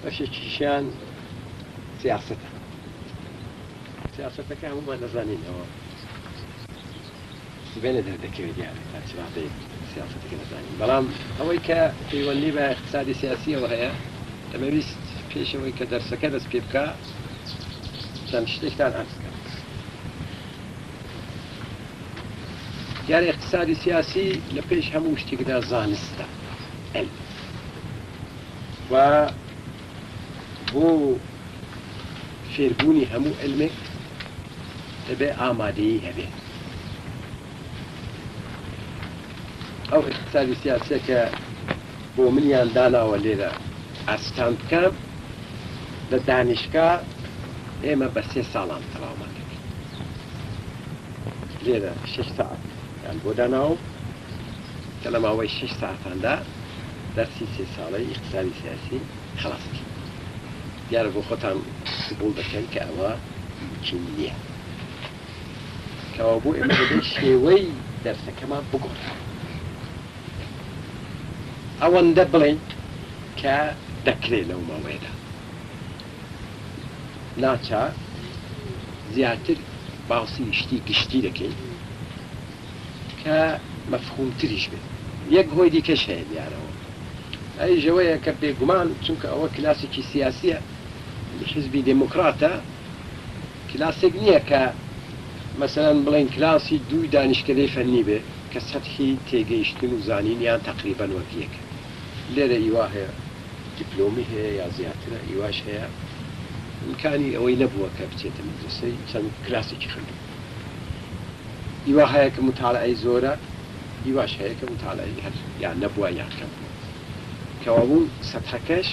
بەشێکیشیان سیاسەتە سیاسەتەکە هەمومان نەزانینەوە بێنە دەردەکەوێت دیارە تا چ ڕادەیەک سیاسەتەکە نەزانین بەڵام ئەوەی کە پەیوەندی بە اقتصادی سیاسیەوە هەیە دەمەویست پێشەوەی کە دەرسەکە دەست پێ بکە چەند شتێکتان عەرز بکەم دیارە اقتصادی سیاسی لە پێش هەموو شتێکدا زانستە علم و بۆ فێربوونی هەموو علمێک دەبێ ئامادەیی هەبێ ئەو اقتصادی سیاسیە کە بۆ منیان داناوە لێرە ئاستان بکەم لە دانیشگا ئێمە بە 3 ساڵان تەواومان دەکەین لێرە 6 ساعت یان بۆ داناو کە لە ماوەی 6 ساعتاندا دەرسی 3 ساڵەی اقتصادی سیاسی خلاص بکەین دیارە بۆ خۆتان قبول دەکەن کە ئەوە چین نییە کەەوە بۆ ئێمە دەبێت شێوەی دەرسەکەمان بگۆڕین ئەوەندە بڵێن کە دەکرێت لەو ماوەیەدا ناچا زیاتر باسی شتی گشتی دەکەین کە مەفهومتریش بێت یەک هۆی دیکەش هەیە دیارەوە ئەی ژەوەیە کە بێگومان چونکە ئەوە کلاسێکی سیاسیە حزبی دموکراتە کلاسێک نییە کە مەسەلەن بڵێن کلاسی دووی دانیشکدەی فەنی بێ کە سەتحی تێگەیشتن و زانینیان تقریبەن وەک یەکە لێرە ئیوا هەیە دیپلۆمی هەیە یا زیاترە ئیواش هەیە ئیمکانی ئەوەی نەبووە کە بچێتە مەدرسەی چەند کلاسێکی خوێندووە ئیوا هەیە کە مطالعەی زۆرە ئیواش هەیە کە مطالعەی هەر یان نەبووە یان کەم بووە کەوا بوو سەتحەکەش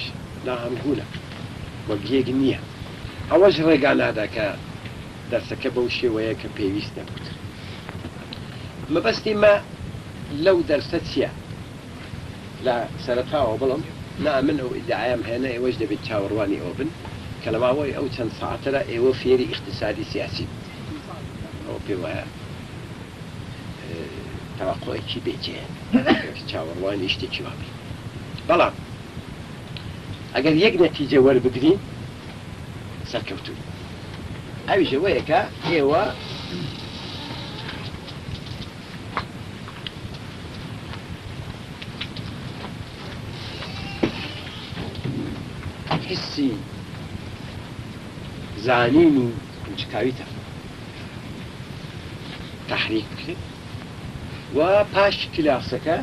ناهەمگوونە وەک یەک نییە ئەوەش ڕێگا نادا کە دەرسەکە بەو شێوەیە کە پێویستە بوت مەبەستی مە لەو دەرسە چییە لە سەرەتاوە بڵم نا من ئەو ئیدعایم هێنە ئێوەش دەبێت چاوەڕوانی ئەو بن کە لە ماوەی ئەو چەند ساعتەرە ئێوە فێری اقتصادی سیاسی ئەو پێ وایە تەواقعێکی بێجێ چاوەڕوانی شتێکی وابی بەڵام ئەگەر یەک نەتیجە وەربگرین سەرکەوتوو ئەوی ژەوەیە کە ئێوە حسی زانین و کنجکاویتە تحریک بکرێت و پاش کلاسەکە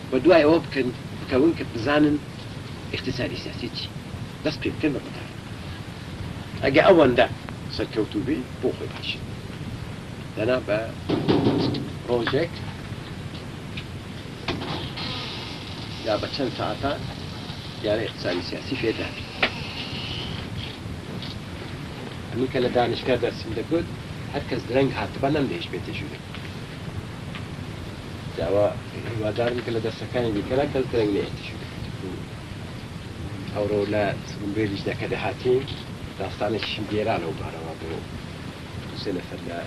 بە دوای ئەوە بکەون کە بزانن اقتصادی سیاسی چی دەست پێ بکەن بە قوتار ئەگە ئەوەندە سەرکەوتوو بێ بۆ خۆی باش دەنا بە ڕۆژێک یا بە چەند ساعتان یارە اقتصادی سیاسی فێدا هەموو کە لە دانیشگا دەرسیم دەکرد هەر کەس درەنگ هاتبە نەمدەیش بێتە ژوورێ داوا هیوادارم کە لە دەرسەکانی دیکەرا کەس درەنگ نێتە ژوورێ ئەوڕۆ لە سبومبێلیشدا کە دەهاتین داستانێکیشم گێرا لەو بارەوە بۆ 3 نەفەر لە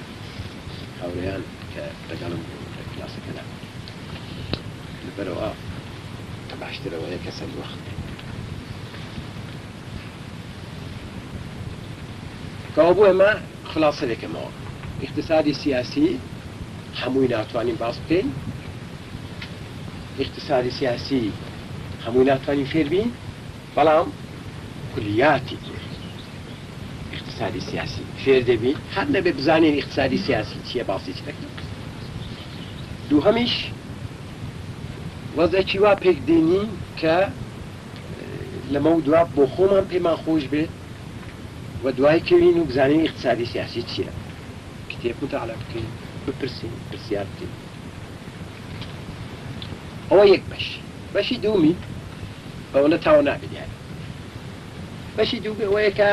هاوڕێیان کە لەگەڵم لە کلاسەکەدا لەبەرەوە باشترەوە یەکە سەر وەخت کەوا بۆ ئێمە خلاصە دەکەمەوە اقتصادی سیاسی هەمووی ناتوانین باس بکەین اقتصادی سیاسی هەمووی ناتوانین فێر بین بەڵام کولیاتی اقتصادی سیاسی فێر دەبین هەر نەبێ بزانین اقتصادی سیاسی چییە باسی چ دەکەین دووهەمیش وەزعێکی وا پێک دێنین کە لەمە دوا بۆ خۆمان پێمان خۆش بێت و دوای کەوین و بزانین اقتصادی سیاسی چییە کتێب مطالعە بکەین بپرسین پرسیار بکەین ئەوە یەک بەشی دوومی بەوەنە تاوە نابێت یارە بەشی دوو ئەوەیە کە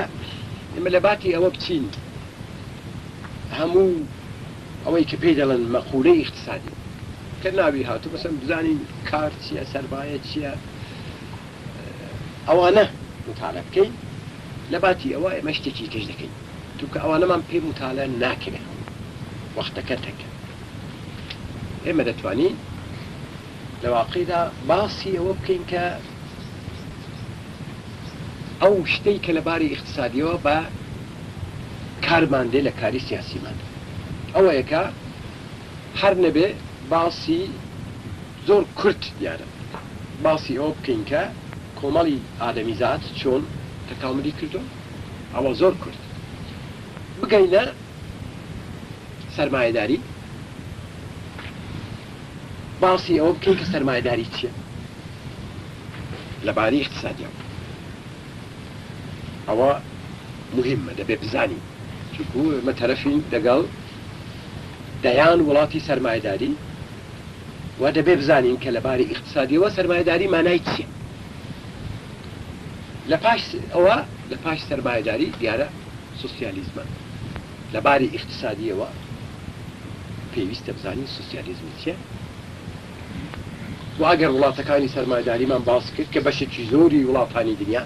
ئێمە لە باتی ئەوە بچین هەموو ئەوەی کە پێی دەڵێن مەقولەی اقتصادی کە ناوی هاتوو بەسەم بزانین کار چییە سەرمایە چییە ئەوانە مطالعە بکەین لە باتی ئەوە ئێمە شتێکی کەش دەکەین چونکە ئەوانەمان پێ مطالعە ناکرێت، 1 وەختەکە تەکە. ئێمە دەتوانین 4 لواقعدا باسی ئەوە بکەین کە ئەو شتەی کە لەباری اقتصادیەوە بە کارمان دێ لە کاری سیاسیمان ئەوەیە کە هەر نەبێ باسی زۆر کورت دیارە باسی ئەوە بکەین کە کۆمەڵی ئادەمیزات چۆن تەکاملی کردو ئەوە زۆر کورت بگەینە سەرمایەداری باسی ئەوە بکەین کە سەرمایەداری چییە لەباری اقتصادیەوە ئەوە مهمە دەبێ بزانی چونکو ئێمە تەرەفین لەگەڵ دەیان وڵاتی سەرمایەداری و دەبێ بزانین کە لەباری اقتصادیەوە سەرمایەداری مانای چییە لە پاش سەرمایەداری دیارە سوسیالیزمە لەباری اقتصادیەوە پێویستە بزانین سوسیالیزم چییە و ئەگەر وڵاتەکانی سەرمایەداریمان باس کرد کە بەشێکی زۆری وڵاتانی دنیا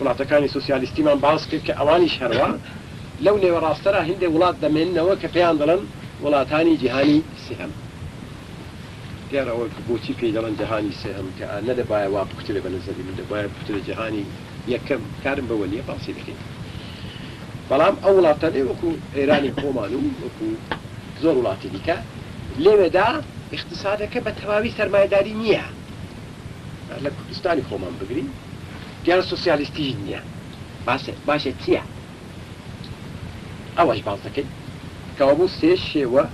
وڵاتەکانی سوسیالیستیمان باس کرد کە ئەوانیش هەروە لەو نێوە ڕاستەرا هەندێ وڵات دەمێننەوە کە پێیان دەڵێن وڵاتانی جیهانی سێهەم دیارەوە بۆچی پێی دەڵێن جیهانی سێهەم کە نەدەبایە وا بکوترێ بە نەزەری من دەبایە بکوترێ جیهانی یەکەم کارم بەوە نییە باسی دەکەین بەڵام ئەو وڵاتانێ وەکو ئێرانی خۆمان و وەکو زۆر وڵاتی دیکە لێوێدا اقتصادەکە بە تەواوی سەرمایەداری نییە لە کوردستانی خۆمان بگرین دیارە سوسیالیستیش نییە باشە چییە ئەوەش باز دەکەین کەەوە بوو سێ شێوە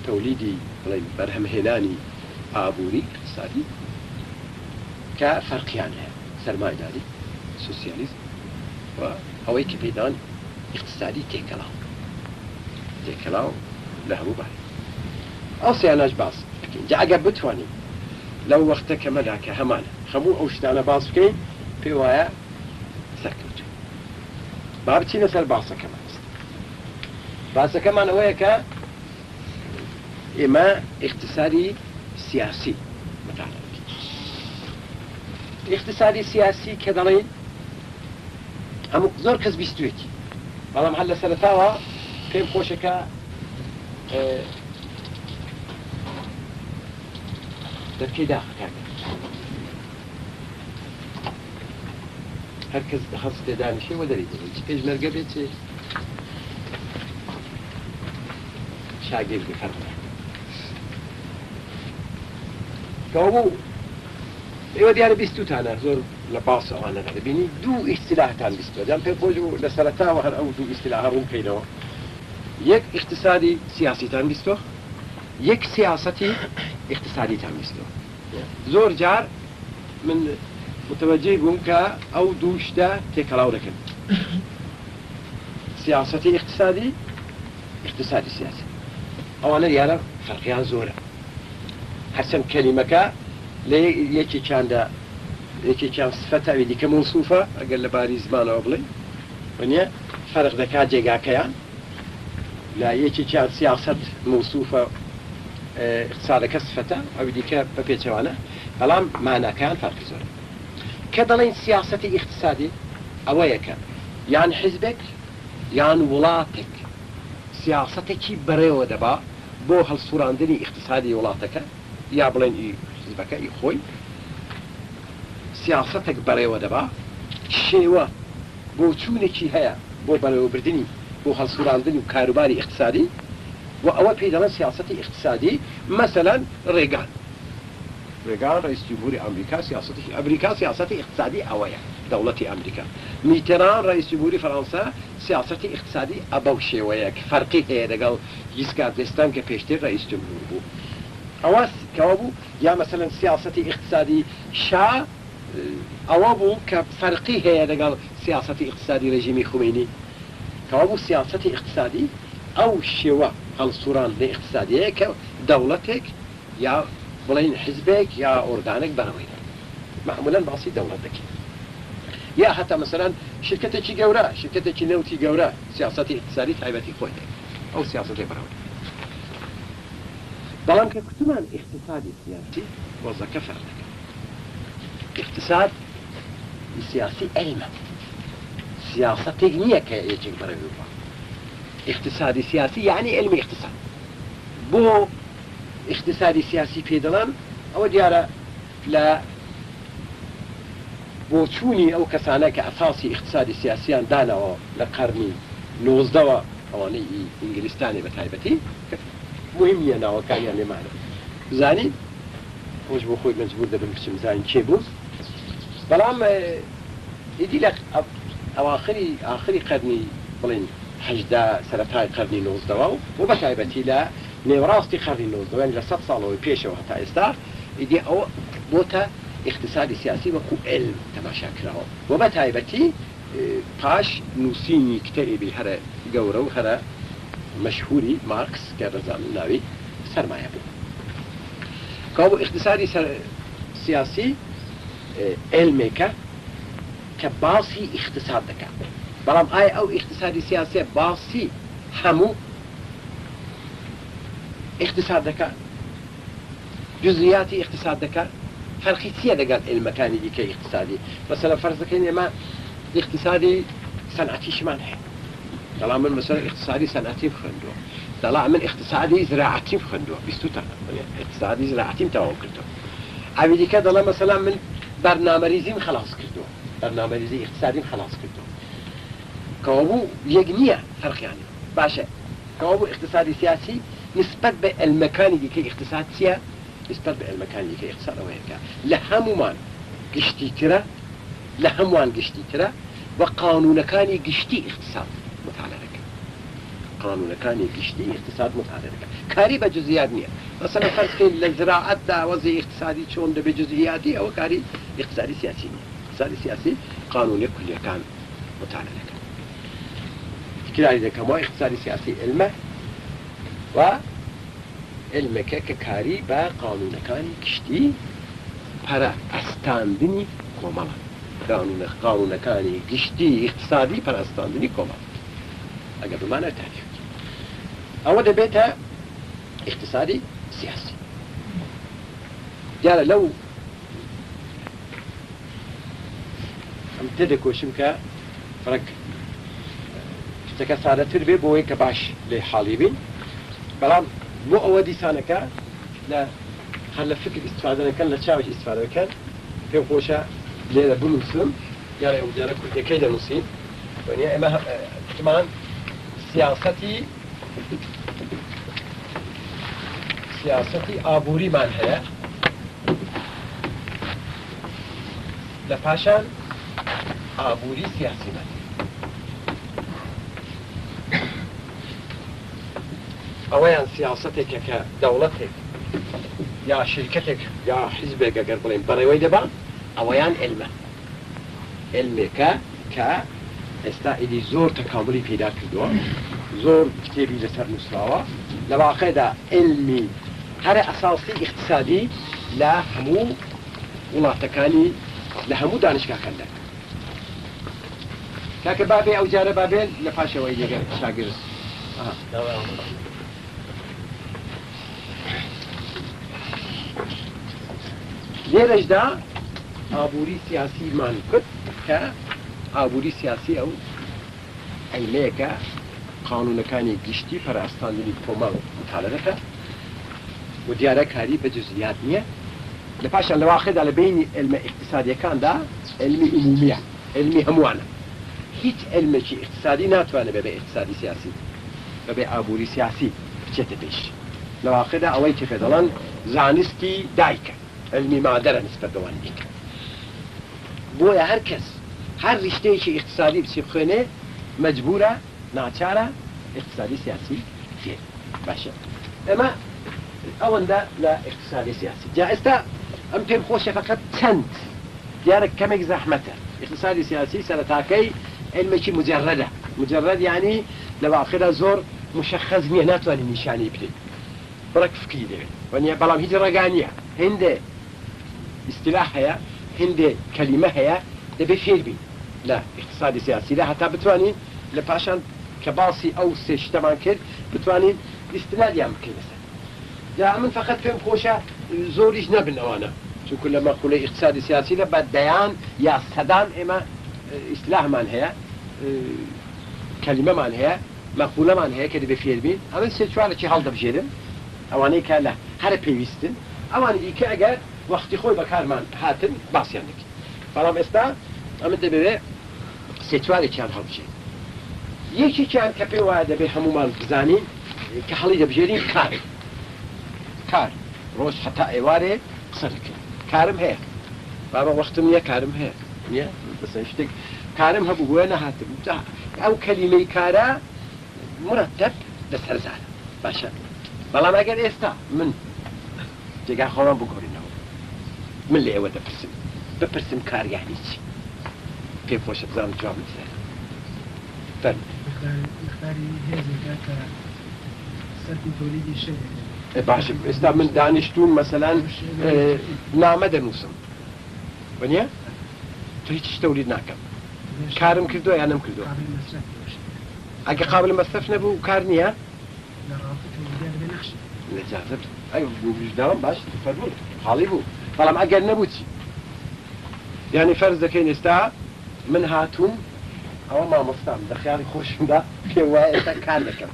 تەولیدی بڵێن بەرهەمهێنانی ئابووری اقتصادی کە فەرقیان هەیە سەرمایەداری سوسیالیزم و ئەوەی کە پێدان اقتصادی تێکەڵاو لە هەموو بار ئەو سیانەش باس بکەین جا ئەگەر بتوانین لەو وەختە کەمەدا کە هەمانە هەموو ئەو شتانە باس بکەین پێی وایە سەرکەوتوین با بچینە سەر باسەکەمان باسەکەمان ئەوەیە کە ئێمە اقتصادی سیاسی مطالعه بکەین اقتصادی سیاسی کە دەڵێن هەموو زۆر کەس بیستوێتی بەڵام هەر لە سەرەتاوە پێم خۆشەکە دەرکەی داخەکە هەر کەس هەست تێدانیشێ وە دەری دەبێت پێشمەرگە بێت شاگیرد بفەرمێ کەەوە بوو ئێوە دیارە بیستوتانە زۆر لە باس ئەوانەکە دەبینی دوو ئیستیلاحتان بیستوە دەم پێ خۆش و لە سەرەتاوە هەر ئەو دوو ئیستیلاحە ڕوونکەینەوە یەک اقتصادی سیاسیتان بیستوە یەک سیاسەتی اقتصادیتان بیستوە زۆر جار من متوجه بووم کە ئەو دوو شتە تێکەڵاو دەکەن سیاسەتی اقتصادی سیاسی ئەوانە دیارە فەرقیان زۆرە هەرچەند کەلیمەکە لە یەکێکیان سفەتاوی دیکە موسوفە ئەگەر لە باری زمانەوە بڵێ وەنیە فەرق دەکات جێگاکەیان لا یەکێکیان سیاسەت موسوفە اقتصادەکە سفەتە ئەوی دیکە بە پێچەوانە بەڵام ماناکەیان فەرقی زۆرە کە دەڵێن سیاسەتی اقتصادی ئەوەیە کە یان حیزبێک یان وڵاتێک سیاسەتێکی بەڕێوە دەبا بۆ هەڵسوڕاندنی اقتصادی وڵاتەکە یا بڵێن حیزبەکە خۆی سیاسەتێک بەڕێوە دەبا شێوە بۆ چوونێکی هەیە بۆ بەڕێوەبردننی بۆ هەڵسوڕاندنی و کاروباری اقتصادی و ئەوە پێی دەڵێن سیاسەتی اقتصادی مەسەلەن ڕێگان رئیس جمهوری ئەمریکا سیاسەتی ئەمریکا سیاسەتی اقتصادی ئەوەیە دەوڵەتی ئەمریکا میتێران رئیس جمهوری فەڕەنسا سیاسەتی اقتصادی ئەبەو شێوەیە کە فەرقی هەیە لەگەڵ ژیسکار دێستان کە پێشتر رئیس جمهور بوو ئەوە کەوە بوو یا مەسەلەن سیاسەتی اقتصادی شا ئەوە بوو کە فەرقی هەیە لەگەڵ سیاسەتی اقتصادی رژیمی خومینی کەوە بوو سیاسەتی اقتصادی ئەو شێوە هەڵسوڕاندنی اقتصادیەیە کە دەوڵەتێک یا بڵین حزبێک یا ئۆرگانێک بەرەوەی معمولاً باسی دەوڵەت دەکەین یا هەتا مەسەلەن شرکەتێکی گەورە شرکەتێکی نەوتی گەورە سیاسەتی اقتصادی تایبەتی خۆی ئەو سیاسەتی بەرەوەی بەڵام کە کوتمان اقتصادی سیاسی وەزەکە فەرق دەکات اقتصاد سیاسی علمە سیاسەتێک نییە کە یەکێک بەرەوەی اقتصادی سیاسی یعنی علمی اقتصاد بۆ اقتصادی سیاسی پێدەڵان ئەوە دیارە لە بۆچوونی ئەو کەسانە کە ئەساسی اقتصادی سیاسیان دانەوە لە قەرنی 19ەوە ئەوانەی ئینگلیستانی بە تایبەتی مهم نییە ناوەکانیان لێمانە بزانین خۆش بۆ خۆی مەجبور دەبم بچم زانین کێ بوو بەڵام ئیدی لە ئاخری قەرنی بڵین هەژدا سەرەتای قەرنی 19ەوە و بە تایبەتی لە نێوڕاستی قەرنی 19 لە 100 ساڵەوەی پێشەوە هەتا ئێستا ئیدی ئەوە بۆتە اقتصادی سیاسی وەکو علم تەماشا کراوە و بە تایبەتی پاش نووسینی کتێبی هەرە گەورە و هەرە مەشهوری مارکس کە ڕزانن ناوی سەرمایە بوو کەوا بۆ اقتصادی سیاسی علمێکە کە باسی اقتصاد دەکات بەڵام ئایا ئەو اقتصادی سیاسیە باسی هەموو اقتصاد دەکات جزئیاتی اقتصاد دەکات فەرقی چییە لەگەڵ علمەکانی دیکەی اقتصادی مەسەلەن فەرز دەکەین ئێمە اقتصادی سەنعەتیشمان هەیە دەڵام من مەسەلەن اقتصادی سەنعەتی بخوێندووە دەڵام من اقتصادی زراعەتی بخوێندووە 20 اقتصادی زراعەتیم تەواو کردووە ئاوی دیکە دەڵێ مەسەلەن من بەرنامەریزیم خلاص کردووە بەرنامەریزی اقتصادیم خلاص کردووە کەوا بوو یەک نییە فەرقیان باشە کەوا بوو اقتصادی سیاسی نسبەت بە علمەکانی دیکەی اقتصاد چییە نسبەت بە علمەکانی دیکەی اقتصاد ئەوەیەکە لە هەمومان گشتیترە لە هەمووان گشتیترە و قانونەکانی گشتی اقتصاد مطالعە دەکەن قانونەکانی گشتی اقتصاد مطالعە دەکەن کاری بە جزئیات نییە مەسەلەن فەرز بکەین لە زراعەتدا وەزعی اقتصادی چۆن دەبێت جزئیاتی ئەوە کاری اقتصادی سیاسی نییە اقتصادی سیاسی قانونی کولیەکان مطالعە دەکەن تکراری دەکەم وای اقتصادی سیاسی علمە و علمەکە کە کاری بە قانونەکانی گشتی پەرە ئەستاندنی کۆمەڵە قانونەکانی گشتی اقتصادی پەرەستاندنی کۆمەڵ ئەگەر بمانە تاریخ ئەوە دەبێتە اقتصادی سیاسی دیارە لەو ئەم تێدەکۆشم کە فەرق شتەکە سادەتر بێ بۆ ئەوەی کە باش لێ حاڵی بین بەڵام بۆ ئەوە دیسانەکە لە هەر لە فکر ئیستفادە دەکەن لە چاوی ئیستفادە دەکەن پێم خۆشە لێرە بنووسم یاڕێ ئەو دیارە کورتەکەی دەنووسین وەنیا ئێمە احتمال سیاسەتی ئابووریمان هەیە لە پاشان ئابووری سیاسیمان ئەوەیان سیاسەتێکە کە دەوڵەتێک یا شرکتێک یا حیزبێک ئەگەر بڵێن بەڕێوەی دەبان ئەوەیان علمێکە کە ئێستا ئیدی زۆر تەکاملی پێدا کردووە زۆر کتێبی لەسەر نووسراوە لە واقعدا علمی هەرە ئەساسی اقتصادی لە هەموو وڵاتەکانی لە هەموو دانشگاکاندا کاکە بابێ ئەو جارە بابێن لە پاشەوەی لەگەر شاگرد لێرەشدا ئابووری سیاسیمان کرد کە ئابووری سیاسی ئەو علمەیەکە قانونەکانی گشتی پەرەستاندنی کۆمەڵ مطالعە دەکات و دیارە کاری بە جزئیات نییە لە پاشان لە واقعدا لە بینی علمە اقتصادیەکاندا علمی عمومیە علمی هەمووانە هیچ علمێکی اقتصادی ناتوانێت بەبێ اقتصادی سیاسی بەبێ ئابووری سیاسی بچێتە پێش لە واقعدا ئەوەی کە پێ دەڵێن زانستی دایکە علمی مادەرە نسبەت بەوانی دیکە بۆیە هەر کەس هەر ریشتەیەکی اقتصادی بچی بخوێنێ مەجبورە ناچارە اقتصادی سیاسی فێر باشە ئەمە ئەوەندە لە اقتصادی سیاسی جا ئێستا ئەم پێم خۆشە فقط چەند دیارە کەمێک زەحمەتە اقتصادی سیاسی سەرەتاکەی علمێکی مجرد یعنی لە واقعدا زۆر مشخص نییە ناتوانین نیشانی بدەین بڕێک فکری دەوێت وەنیە بەڵام هیچ ڕێگانیە هێندێ اصطلاح هەیە هێندێ کەلیمە هەیە دەبێ فێر بین لە اقتصادی سیاسیدا هەتا بتوانین لە پاشان کە باسی ئەو سێ شتەمان کرد بتوانین ئیستنادیان بکەین لەسەر جا من فقط پێم خۆشە زۆریش نەبن ئەوانە چونکە لە مەقولەی اقتصادی سیاسیدا بە دەیان یا سەدان ئێمە ئیسلاحمان هەیە کەلیمەمان هەیە مەقولەمان هەیە کە دەبێ فێر بین ئەمە سێ چوارێکی هەڵدەبژێرم ئەوانەی کە لە هەرە پێویستن ئەوانی دیکە ئەگەر وەختی خۆی بەکارمان هاتن باسییان دەکەین بەڵام ئێستا ئەمە دەبێت سێ چوارێکیان هەڵبژێت یەکێکیان کە پێی وایە دەبێت هەمومان بزانین کە هەڵی دەبژێرین کار ڕۆژ هەتا ئێوارێ قسە دەکەین کارم هەیە بابا وەختم نییە کارم هەیە نییە بەسەر شتێک کارم هەبوو بۆە نەهاتم ئەو کەلیمەی کارە مرتب لەسەرزانە باشە بەڵام ئەگەر ئێستا من جێگا خۆڵان بگۆڕینەوە من لە ئێوە دەپرسم بپرسم کاریانی چی پێم خۆشە بزانم جواب بدەن باشە ئێستا من دانیشتوم مەسەلەن نامە دەنووسم وەنیە تو هیچ شتەوری ناکەم کارم کردووە یان نەم کردووە ئەگە قابل مەصرف نەبوو کار نییە لەجازت وجداوم باش فەرمووی حاڵی بوو بەڵام ئەگەر نەبوو چی یعنی فەرز دەکەین ئێستا من هاتووم ئەوە مامۆستام لە خیاڵی خۆشمدا پێ وایە ئێستا کار دەکەم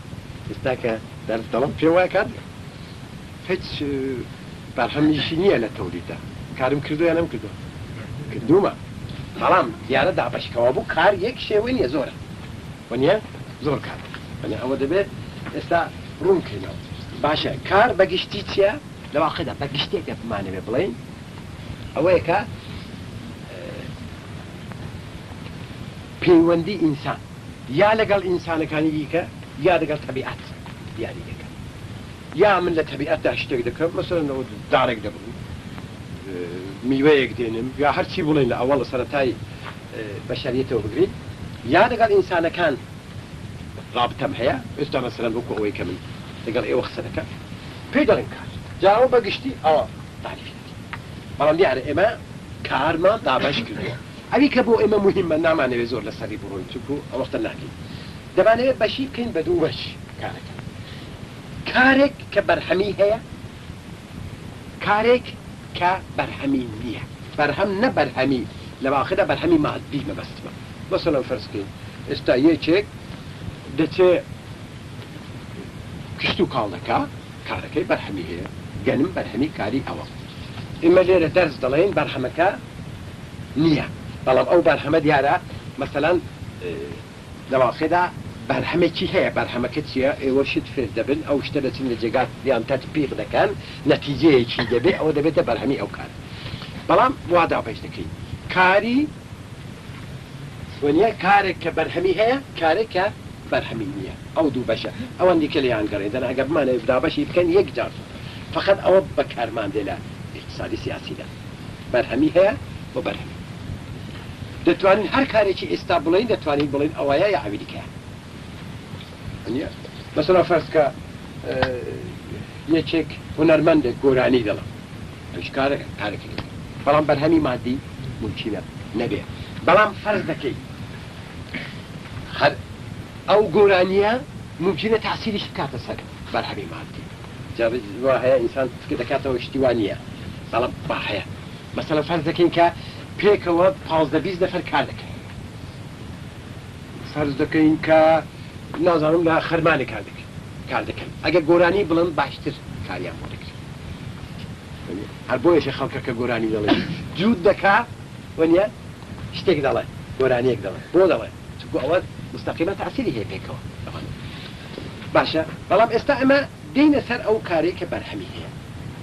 ئێستا کە دەرس دەڵم پێ وایە کار هیچ بەرهەمیشی نییە لە تەوریدا کارم کردووە یان نەم کردووە کردوومە بەڵام دیارە دابەشکەوە بوو کار یەک شێوەی نییە زۆرە وەنیە زۆر کار ئەوە دەبێت ئێستا ڕوونکەینەوە باشە کار بەگشتی چییە لە واقعدا بەگشتێک دەمانەوێ بڵێن ئەوەیە کە پەیوەندی ئینسان یا لەگەڵ ئینسانەکانی دیکە یا لەگەڵ تەبیعەت دیاری دەکەن یا من لە تەبیعەتدا شتێک دەکەم مەسەڵەن لەوە دارێک دەبڕم میوەیەک دێنم یا هەرچی بڵێن لە ئەوڵ لە سەرەتای بەشەریەتەوە بگرین یا لەگەڵ ئینسانەکان رابطەم هەیە ئێستا مەسەڵەن وەکو ئەوەی کە من لەگەڵ ئێوە قسە دەکەم پێی دەڵێن کار جاوە بەگشتی ئەوە تعریفی بەڵام دیارە ئێمە کارمان دابەش کردووە ئەوی کە بۆ ئێمە موهیمە نامانەوێت زۆر لەسەری بڕۆین چونکو ئەوەختە ناکەین دەمانەوێت بەشی بکەین بە دوو بەش کارەکە کارێک کە بەرهەمی هەیە کارێک کە بەرهەمی نییە بەرهەم نە بەرهەمی لە واقعدا بەرهەمی مادی مەبەستمە مەسەڵەن فەرزکەین ئێستا یەکێک دەچێت کشت و کاڵ دەکا کارەکەی بەرهەمی هەیە گەنم بەرهەمی کاری ئەوە ئێمە لێرە دەرس دەڵێن بەرهەمەکە نییە بەڵام ئەو بەرهەمە دیارە مەسەڵەن لە واقعدا بەرهەمێکی هەیە بەرهەمەکە چییە ئێوە شت فێر دەبن ئەو شتە دەچن لە جێگات یان تەطبیق دەکەن نەتیجەیەکی دەبێت ئەوە دەبێتە بەرهەمی ئەو کار بەڵام وا دابەش دەکەین کاری وەنیە کارێک کە بەرهەمی هەیە کارێک کە بەرهەمی نییە ئەو دوو بەشە ئەوەن دیکە لەیان گەڕێن دەنا ئەگەر بمانەوێت دابەشی بکەن یەک جار فقط ئەوە بەکارمان دێ لە اقتصادی سیاسیدا بەرهەمی هەیە بۆ بەرهەمی دەتوانین هەر کارێکی ئێستا بڵین دەتوانین بڵین ئەوەیە یا ئەویدیکەیە مەسەڵەن فەرز کە یەکێک هونەرمەندێک گۆرانی دەڵێ ئەویش کارێکی بەڵام بەرهەمی مادی ممکنە نەبێ بەڵام فەرز دەکەی ئەو گۆرانیە ممکنە تاسیریش بکاتە سەر بەرهەمی مادی وا هەیە ئینسان فکر دەکاتەوە شتیوانیە بەڵام با هەیە مەسەڵەن فەرز دەکەین کە پێکەوە 15-20 نەفەر کار دەکەن فەرز دەکەین کە نازانم لە خەرمانێک کار دەکەن ئەگەر گۆرانی بڵند باشتر کاریان بۆ دەکرێت هەر بۆیەشە خەڵکەکە گۆرانی دەڵێ جوود دەکا وەنیە شتێک دەڵێ گۆرانیەک دەڵێ بۆ دەڵێ چونکو ئەوە مستەقیمەن تاسیری هەیە پێکەوە باشە بەڵام ئێستا ئەمە دێنە سەر ئەو کارێک کە بەرهەمی هەیە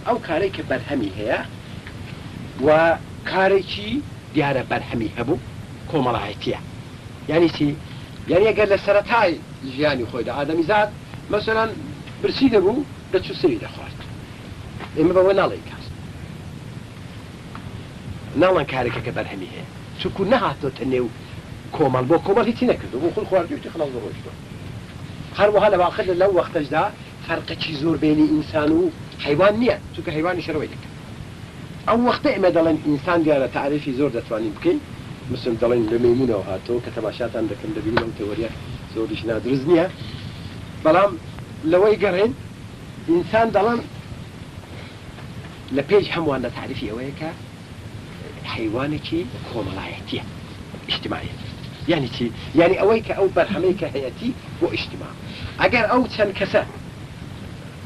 ئەو کارێک کە بەرهەمی هەیە و کارێکی دیارە بەرهەمی هەبوو کۆمەڵایەتیە یعنی چی یعنی ئەگەر لە سەرەتای ژیانی خۆیدا ئادەمیزاد مەسەڵەن برسی دەبوو دەچوو سری دەخوارد ئێمە بەوە ناڵێن کاس ناڵەن کارێکە کە بەرهەمی هەیە چونکو نەهاتۆتە نێو کۆمەڵ بۆ کۆمەڵ هیچی نەکردو بۆ خۆی خواردوی خەڵک ڕۆیشتووە هەروەها لە واقعدا لەو وەختەشدا فەرقێکی زۆر بینی ئینسان و حیوان نییە چونکە حیوانی شەڕەوەی دەکات ئەو وەختە ئێمە دەڵێن ئینسان دیارە تعریفی زۆر دەتوانین بکەین مثل دەڵێن لە مەیمونەوە هاتۆ کە تەماشاتان دەکەم دەبینم ئەم تێوەریە زۆریش نادروست نییە بەڵام لەوەی گەڕێن ئینسان دەڵێن لە پێش هەمووان لە تعریفی ئەوەیە کە حیوانێکی کۆمەڵایەتیە اجتماعیت یعنی چی یعنی ئەوەی کە ئەو بەرهەمەی کە هەیەتی بۆ اجتماع ئەگەر ئەو چەند کەسە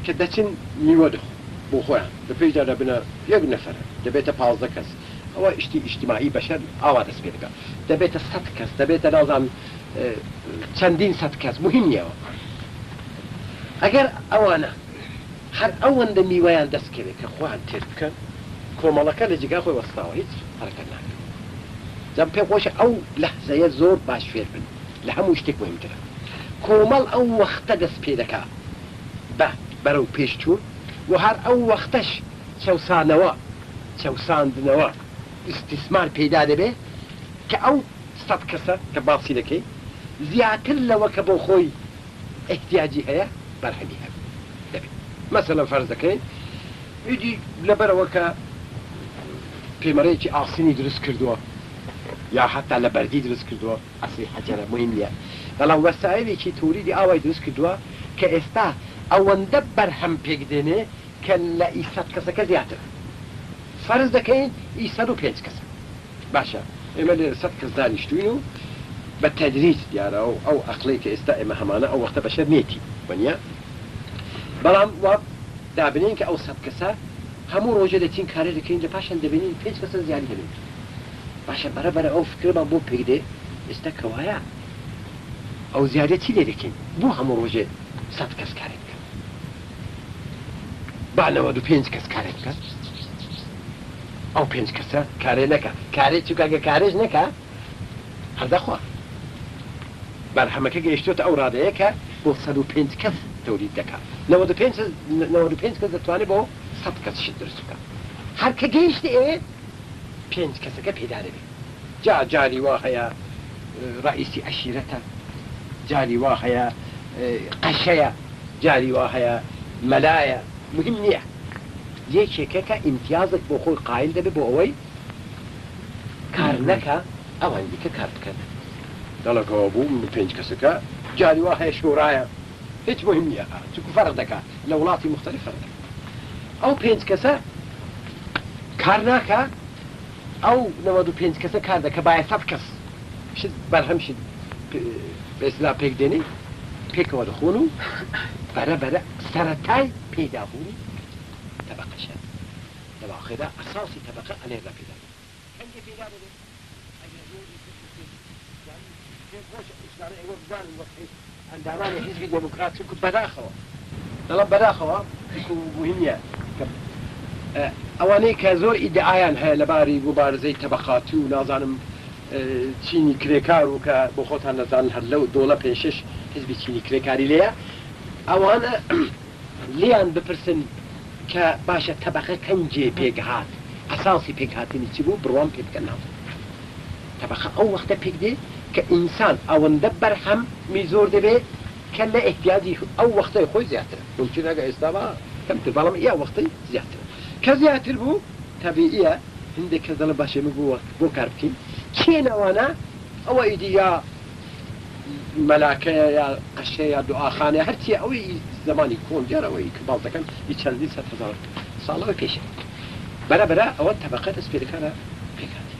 کە دەچن میوە دەخۆ بۆ خۆیان بەپێیدا دەبنە یەک نەفەرە دەبێتە 15 کەس ئەوە ئیشتی ئیجتیماعی بەشەر ئاوا دەست پێ دەکات دەبێتە 100 کەس دەبێتە نازانم چەندین 100 کەس مهم نییەوە ئەگەر ئەوانە هەر ئەوەندە میوەیان دەستکەوێت کە خۆیان تێر بکەن کۆمەڵەکە لە جگا خۆی وەستاوە هیچ حرەکەت ناکەن جەم پێم خۆشە ئەو لەحزەیە زۆر باش فێر بن لە هەموو شتێک مهمترە کۆمەڵ ئەو وەختە دەست پێ دەکات بەرەو پێشچوون و هەر ئەو وەختەش چەوساندنەوە استیسمار پێدا دەبێت کە ئەو 100 کەسە کە باسی دەکەی زیاتر لەوە کە بۆ خۆی احتیاجی هەیە بەرهەمی هەبێت دەبێت مەسەلەن فەرز دەکەین ئیدی لەبەرەوە کە پێمەرەیەکی ئاسینی دروست کردووە یا حتا لە بەردی دروست کردووە ئەسلی حەجەرە مهم نییە بەڵام وەسایلێکی تووریدی ئاوای دروست کردووە کە ئێستا ئەوەندە بەرهەم پێکدێنێ کە لە ئی 100 کەسەکە زیاتر فەرز دەکەین ئی 105 کەسە باشە ئێمە لێ 100 کەس دانیشتوین و بە تەدریج دیارە و ئەو عەقڵەی کە ئێستا ئێمە هەمانە ئەو وەختە بەشەر نێتی وەنیە بەڵام وا دابنین کە ئەو 100 کەسە هەموو ڕۆژە دەچین کارە دەکەین لە پاشان دەبینین 5 کەسە زیانی هەبێت باشە بەرەبەرە ئەو فکرمان بۆ پێکدێ ئێستا کەوایە ئەو زیادە چی لێ دەکەین بۆ هەموو ڕۆژێ 100 کەس کارێک بکەن با 95 کەس کارێک بکەن ئەو 5 کەسە کارێ نەکە کارێ چووکەگە کارێژ نەکە هەردەخوا بەرهەمەکە گەیشتوتە ئەو ڕادەیە کە بۆ 105 کەس تەولید دەکات 95 کەس دەتوانێت بۆ 100 کەس شت دروست بکات هەر کە گەیشتە ئێ 5 کەسەکە پێدا دەبێت جاری وا هەیە ڕئیسی عەشیرەتە جاری وا هەیە قەشەیە جاری وا هەیە مەلایە مهم نییە یەکێکە کە ئیمتیازێک بۆ خۆی قایل دەبێت بۆ ئەوەی کار نەکە ئەوان دیکە کار بکەن دەڵێکەوە بوو 5 کەسەکە جاری وا هەیە شۆڕایە هیچ مهم نییە چونکە فەرق دەکات لە وڵاتی مختلف فەرق دەکات ئەو 5 کەسە کار ناکە ئەو 95 کەسە کار دەکە باە 100 کەس شت بەرهەم شت بەسلا پێک دێنی پێکەوە دەخۆن و بەرەبەرە سەرەتای پێدابوونی تەبەقەشە لەواخێدا ئەساسی تەبەقە ئەلێرە پێدا هەندێک پێدا دەبێت ئەندامانی حیزبی دموکرات چونکە بەداخەوە دەڵام بەداخەوە مهم نییە ئەوانەی کە زۆر ئیدعایان هەیە لەباری مبارزەی تەبەقاتی و نازانم چینی کرێکار و کە بۆ خۆتان نەزانن هەر لەو دۆڵە 5-6 حیزبی چینی کرێکاری لێیە ئەوانە لیان بپرسن کە باشە تەبەقە کەنجێ پێگەهات ئەساسی پێکهاتنی چی بوو بڕوان پێ بکەن ناو تەبەقە ئەو وەختە پێک دێ کە ئینسان ئەوەندە بەرهەم می زۆر دەبێت کە لە احتیاجی ئەو وەختەی خۆی زیاترە ممکن ئەگە ئێستا کەمتر بەڵام ئیا وەختەی زیاترە کە زیاتر بوو تەبیعیە هەندێک کەس دەڵێ باشێ من بۆ کار بکەین کێنەوانە ئەوە ئیدی یا مەلاکەیە یا قەشەیە یا دوعاخانەیە هەرچیە ئەوەی زمانی کۆن دیارەوەی کە باڵ دەکەن چەندین سەد هەزار ساڵەوە پێشە بەرەبەرە ئەوە تەبەقە دەست پێ دەکەنە پێکهاتی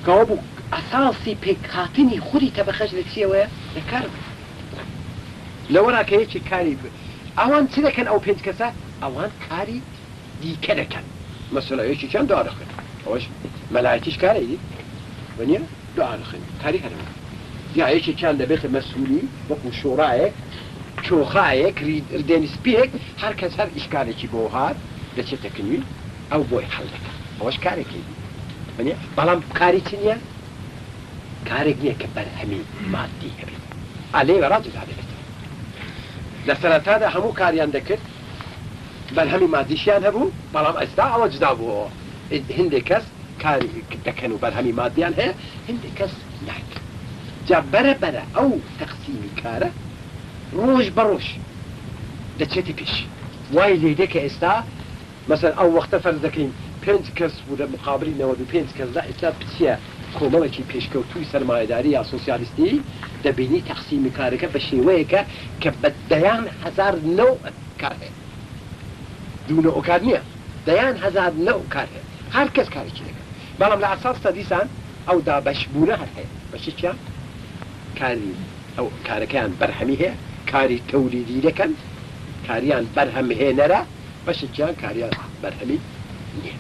کەەوە بوو ئەساسی پێکهاتنی خوری تەبەقەش لە چیەوەیە لە کار لەوە ڕاکەیەکی کاری ئەوان چ دەکەن ئەو 5 کەسە ئەوان کاری دیکە دەکەن مەسەلەیەکی چەند دوا دەخێن ئەوەش مەلایەتیش کارێکی وەنیە دوا دەخێن کاری هەرەوە دیایەکێکیان دەبێتە مەسئولی وەکو شۆڕایەک چۆخایەک ردێنی سپێک هەر کەس هەر ئیشکالێکی بۆ هات دەچێتە کنوی ئەو بۆی هەڵ دەکەن ئەوەش کارێکی وەنیە بەڵام کاری چ نییە کارێک نییە کە بەرهەمی مادی هەبێت ئالێ بەڕا جدا دەبێت لە سەرەتادا هەموو کاریان دەکرد بەرهەمی مادیشیان هەبوو بەڵام ئەستا ئەوە جدا بووەوە هەندێک کەس کاری دەکەن و بەرهەمی مادیان هەیە هەندێک کەس ناکرد جا بەرەبەرە ئەو تەقسیمی کارە ڕۆژ بە ڕۆژ دەچێتی پێش وای لێدێ کە ئێستا مەسەن ئەو وەختە فەرز دەکەین 5 کەس بوو لە مقابلی 95 کەسدا ئێستا بچیە کۆمەڵێکی پێشکەوتوی سەرمایەداری یا سۆسیالیستی دەبینی تەقسیمی کارەکە بە شێوەیەکە کە بە دەیان هەزار نەو کار هەیە دوونە ئۆکار نییە دەیان هەزار نەو کار هەیە هەر کەس کارێکی دەکەن بەڵام لە ئاساستا دیسان ئەو دابەشبوونە هەر هەیە بەشێکیان کاری ئەو کارەکەیان بەرهەمی هەیە کاری تەوریدی دەکەن کاریان بەرهەم هێنەرە بەشێکیان کاریان بەرهەمی نییە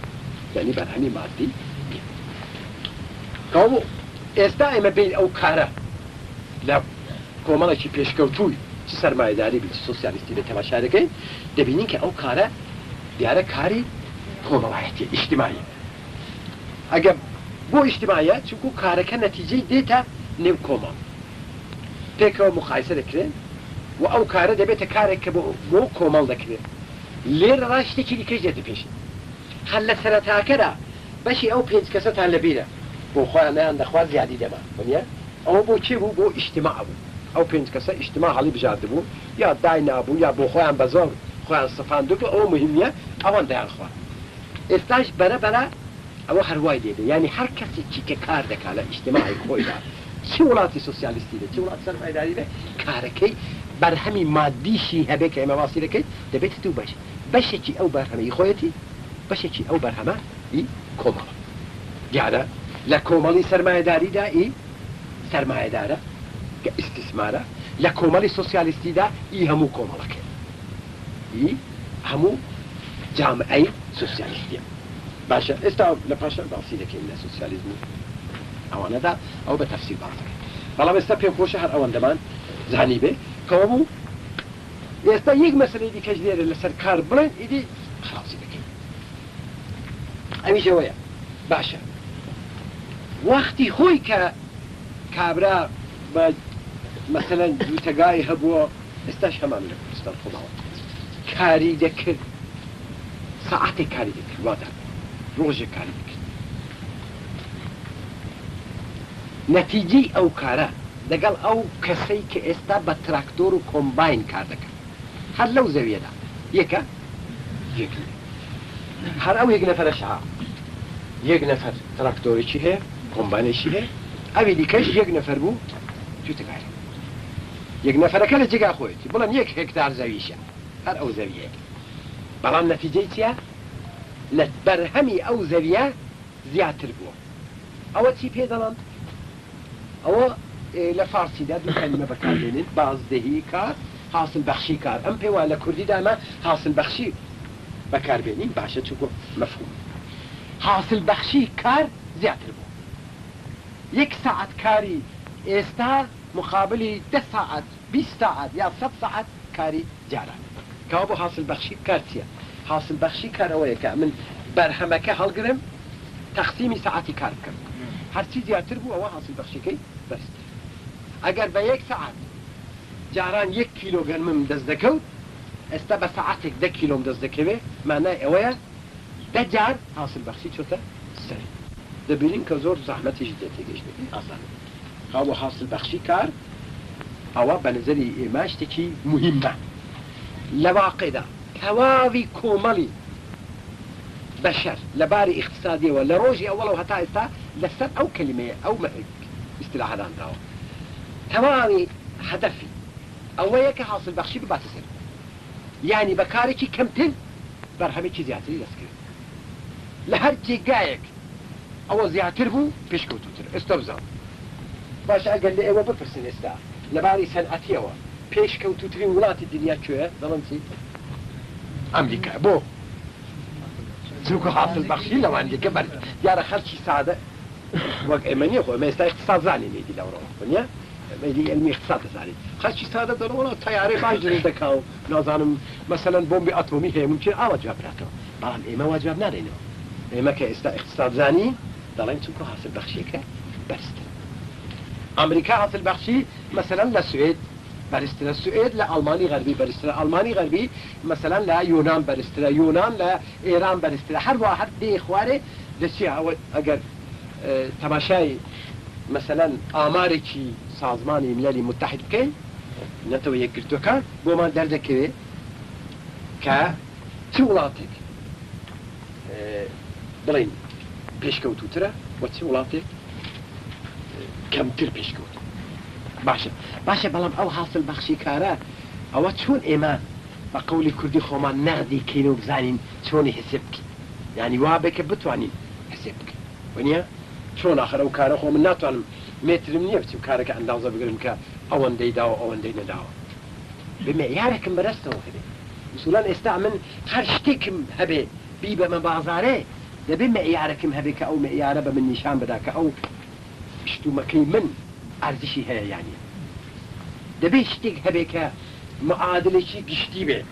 یعنی بەرهەمی مادی نییە کەوابوو ئێستا ئێمە بین ئەو کارە لە کۆمەڵێکی پێشکەوتووی چ سەرمایه‌داری بێت چ سۆسیالیستی بێت تەماشا دەکەین دەبینین کە ئەو کارە دیارە کاری کۆمەڵایەتی ئیجتیماعی ئەگە بۆ ئیجتیماعیە چونکو کارەکە نەتیجەی دێتە نێو کۆمەڵ پێکەوە مقایسە دەکرێن و ئەو کارە دەبێتە کارێک کە بۆ کۆمەڵ دەکرێت لێرە ڕای شتێکی دیکەش دێتە پێشی هەر لە سەرەتاکەدا بەشی ئەو پێنج کەسەتان لەبیرە بۆ خۆیان نەیان دەخواست زیادی دەما وەنیە ئەوە بۆ چێ بوو بۆ ئیجتیماع بوو ئەو پێنج کەسە ئیجتیماع هەڵی بژاردبوو یا دای نابوو یا بۆ خۆیان بە زۆر خۆیان سەفاندوو ئەوە مهمیە ئەوان دەیان خوارد ئێستاش بەرەبەرە ئەوە هەروای دێبێ یعنی هەر کەسێکی کە کار دەکات لە ئیجتیماعی خۆیدا چی وڵاتی سۆسیالیستی بێت چی وڵاتی سەرمایه‌داری بێت کارەکەی بەرهەمی مادیشی هەبێت کە ئێمە باسی دەکەین دەبێت دوو بەش بەشێکی ئەو بەرهەمەی خۆیەتی بەشێکی ئەو بەرهەمە ئی کۆمەڵە دیارە لە کۆمەڵی سەرمایه‌داریدا ئی سەرمایه‌دارە کە ئیستیسمارە لە کۆمەڵی سۆسیالیستیدا ئی هەموو کۆمەڵەکە ئی هەموو جامعەی سۆسیالیستیە باشە ئێستا لە پاشە باسی دەکەین لە سۆسیالیزم ئەوانەدا ئەو بە تەفسیل باس دەکەین بەڵام ئێستا پێم خۆشە هەر ئەوەندەمان زانی بێ کەوە بوو ئێستا یەک مەسەلەی دیکەش لێرە لەسەر کار بڵێن ئیدی خلاصی دەکەین ئەمیشەوەیە باشە وەختی خۆی کە کابرا بە مەسەلەن جوتەگای هەبووە ئێستاش هەمان لە کوردستان خۆماوە کاری دەکرد ساعتێک کاری دەکرد وادە ڕۆژێک کاری دەکرد نەتیجەی ئەو کارە لەگەڵ ئەو کەسەی کە ئێستا بە تراکتۆر و کۆمباین کار دەکەن هەر لەو زەویەدا یەکە یەک هەر ئەو یەک نەفەرەشها یەک نەفەر تراکتۆرێکی هەیە کۆمبانێکی هەیە ئەوی دیکەش یەک نەفەر بوو جوتەگای یەک نەفەرەکە لە جێگا خۆیەتی بڵێن یەک هێکتار زەویشە هەر ئەو زەویە بەڵام نەتیجەی چییە لە بەرهەمی ئەو زەویە زیاتر بووە ئەوە چی پێ دەڵێن ئەوە لە فارسیدا دوو کەلیمە بەکاردێنن بازدەهی کار حاصل بەخشی کار ئەم پێ وایە لە کوردیدا ئەمە حاصل بەخشی بەکاربێنین باشە چونکە مەفهوم حاصل بەخشی کار زیاتر بوو یەک ساعت کاری ئێستا مقابلی 10 ساعت 20 ساعت یا 100 ساعت کاری جاران کەوا بۆ حاصل بەخشی کار چییە حاصل بەخشی کارەوەیە کە من بەرهەمەکە هەڵگرم تەقسیمی ساعتی کار بکەم هەرچی زیاتر بوو ئەوە حاصل بەخشیەکەی بەرزتر ئەگەر بە یەک ساعت جاران 1 کیلۆگرمم دەست دەکەوت ئێستا بە ساعتێک 10 کیلۆم دەست دەکەوێت مانای ئەوەیە 10 جار حاصل بەخشی چۆتە سەر دەبینین کە زۆر زەحمەتیش دێتێگەشتێکی ئاسان ئەوە حاصل بەخشی کار ئەوە بە نظری ئێمە شتێکی مهمە لە واقعدا تەواوی کۆمەڵی بەشەر لەباری اقتصادیەوە لە ڕۆژی ئەوڵە و هەتا ئێستا لەسەر ئەو کەلیمەیە ئەو ئیستیلاحدانراوە تەواوی هەدەفی ئەوەیە کە حاصل بەخشی بباتە سەر یعنی بە کارێکی کەمتر بەرهەمێکی زیاتری دەستکرد لە هەر جێگایەک ئەوە زیاتر بوو پێشکەوتوتر ئێستا بزان باشە ئەگەر لە ئێوە بپرسن ئێستا لەباری سەنعەتیەوە پێشکەوتوترین وڵاتی دنیا کوێیە دەڵێن چی ئەمریکا بۆ چونکە حاصل بەخشی لەوانجێکە بەرز دیارە خەڵکی سادە وەک ئێمە نییە خۆ ئێمە ئێستا اقتصاد زانین لێدی لەوڕەوە وەنیە ئەمەدی علمی اقتصاد دەزانین خەڵکی سادە دەڕۆنەوە تەیارەی باش دروست دەکا و نازانم مەسەلەن بۆمبی ئاتۆمی هەیە ممکن ئاوا جواب بداتەوە بەڵام ئێمە وا جواب نادەینەوە ئێمە کە ئێستا اقتصاد زانین دەڵێن چونکە حاصل بەخشیەکە بەرزتر ئەمریکا حاصل بەخشی مەسەلەن لە سوێد بەرزترە سوێد لە ئەڵمانی غەربی بەرزترە ئەڵمانی غەربی مەسەلەن لە یۆنان بەرزترە یۆنان لە ئێران بەرزترە هەروە هەر دێ خوارێ دەچی ئەوە ئەگەر تەماشای مەسەلەن ئامارێکی سازمانی ملەلی متحد بکەین نەتەوە یەکگرتوەکان بۆمان دەردەکەوێت کە چ وڵاتێک بڵین پێشکەوتوترە وە چ وڵاتێک کەمتر پێشکەوت باشە بەڵام ئەو حاصل بەخشی کارە ئەوە چۆن ئێمە بە قەولی کوردی خۆمان نەغدی کەین و بزانین چۆنی حسێب بکەین یعنی وابێ کە بتوانین حسێب بکەین وەنیە چۆن ئاخر ئەو کارە خۆ من ناتوانم مێترم نییە بچم کارەکە ئەندازە بگرم کە ئەوەندەی داوە ئەوەندەی نەداوە بمێ یارێکم بەدەستەوە هەبێ وصولا استعمل هرشتكم هبه بيبه من بازاره دبي معياركم هبه كأو معياره بمن نشان بداك أو اشتو مكي من ارزشي هي يعني دبي اشتك هبه كمعادلة شي قشتي به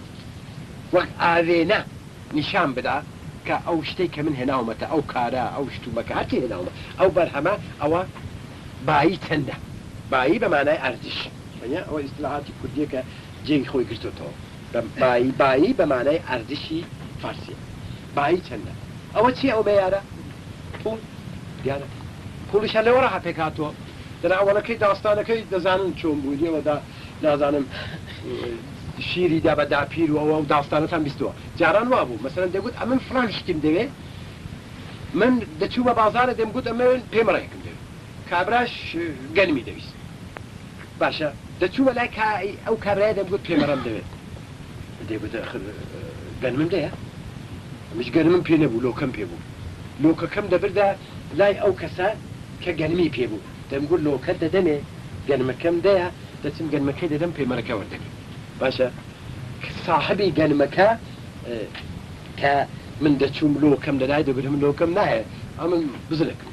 وقت آذينا نشان بدا كأو اشتك من هنا ومتى أو كارا أو اشتو مكاتي هنا ومتى أو برهما أو باي تنده باي بمعنى ارزش يعني او اصطلاحات كردية كجي خوي قرتو باي بمعنى ارزشي فارسي باي تنده او چی او میاره پول دیاره پولش هلی ورا هپکاتو در اولا کی داستانه کی دزانن چون بودی و دا نازانم شیری دا و دا پیر و داستانه هم بیستو جاران وابو مثلا دگود امن فلان شتیم دوی من دچوبه بازار دم گود امن پیمره کم دوی کابراش گنمی دویست باشه دچوبه لای او کابرای دم گود پیمرم دوی دگود اخر گنمم ده مش گرمم پی نبود لوکم پی بود لوک کم دبرده لای او کسا که گرمی پی بود دم گول لوک ددمه گرم کم ده دتم گرم کی ددم پی مرکه ورده باشه صاحبی گرم که من دچوم لوکم دای دبرم لوکم نه اما بزلکم